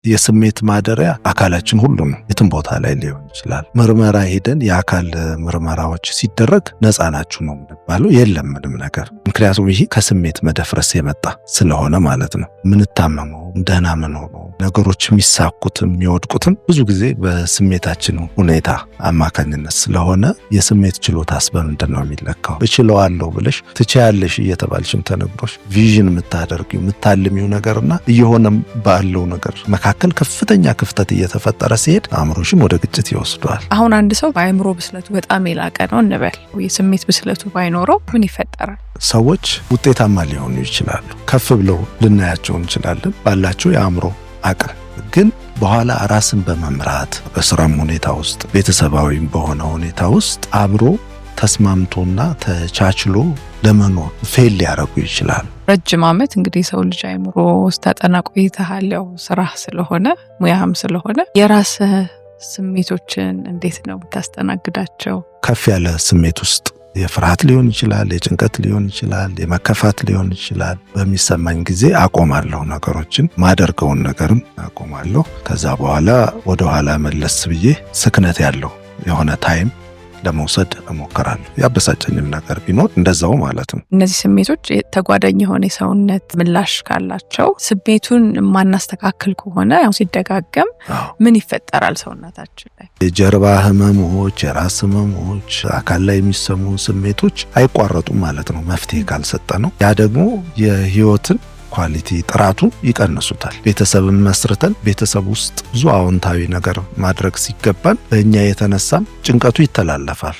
የስሜት ማደሪያ አካላችን ሁሉ ነው። የትም ቦታ ላይ ሊሆን ይችላል። ምርመራ ሄደን የአካል ምርመራዎች ሲደረግ ነፃ ናችሁ ነው የምንባለው። የለም ምንም ነገር። ምክንያቱም ይሄ ከስሜት መደፍረስ የመጣ ስለሆነ ማለት ነው። ምንታመመው ደህና ምንሆነው ነገሮች የሚሳኩትም የሚወድቁትም ብዙ ጊዜ በስሜታችን ሁኔታ አማካኝነት ስለሆነ የስሜት ችሎታስ በምንድን ነው የሚለካው? እችለዋለሁ ብለሽ ትችያለሽ እየተባልሽም ተነግሮሽ ቪዥን የምታደርጊው የምታልሚው ነገርና እየሆነም ባለው ነገር መካከል ከፍተኛ ክፍተት እየተፈጠረ ሲሄድ አእምሮሽም ወደ ግጭት ይወስዷል። አሁን አንድ ሰው በአእምሮ ብስለቱ በጣም የላቀ ነው እንበል፣ የስሜት ብስለቱ ባይኖረው ምን ይፈጠራል? ሰዎች ውጤታማ ሊሆኑ ይችላሉ። ከፍ ብለው ልናያቸው እንችላለን ባላቸው የአእምሮ አቅም። ግን በኋላ ራስን በመምራት በስራም ሁኔታ ውስጥ ቤተሰባዊም በሆነ ሁኔታ ውስጥ አብሮ ተስማምቶና ተቻችሎ ለመኖር ፌል ሊያደርጉ ይችላል። ረጅም ዓመት እንግዲህ ሰው ልጅ አእምሮ ውስጥ ተጠና ቆይተሃል። ያው ስራ ስለሆነ ሙያም ስለሆነ የራስህ ስሜቶችን እንዴት ነው የምታስተናግዳቸው? ከፍ ያለ ስሜት ውስጥ የፍርሃት ሊሆን ይችላል፣ የጭንቀት ሊሆን ይችላል፣ የመከፋት ሊሆን ይችላል። በሚሰማኝ ጊዜ አቆማለሁ፣ ነገሮችን ማደርገውን ነገርም አቆማለሁ። ከዛ በኋላ ወደ ኋላ መለስ ብዬ ስክነት ያለው የሆነ ታይም ለመውሰድ እሞክራለሁ። ያበሳጨኝም ነገር ቢኖር እንደዛው ማለት ነው። እነዚህ ስሜቶች ተጓዳኝ የሆነ የሰውነት ምላሽ ካላቸው ስሜቱን ማናስተካከል ከሆነ ያው ሲደጋገም ምን ይፈጠራል ሰውነታችን ላይ? የጀርባ ህመሞች፣ የራስ ህመሞች፣ አካል ላይ የሚሰሙ ስሜቶች አይቋረጡም ማለት ነው መፍትሄ ካልሰጠ ነው። ያ ደግሞ የህይወትን ኳሊቲ ጥራቱን ይቀንሱታል። ቤተሰብን መስርተን ቤተሰብ ውስጥ ብዙ አዎንታዊ ነገር ማድረግ ሲገባን በእኛ የተነሳም ጭንቀቱ ይተላለፋል።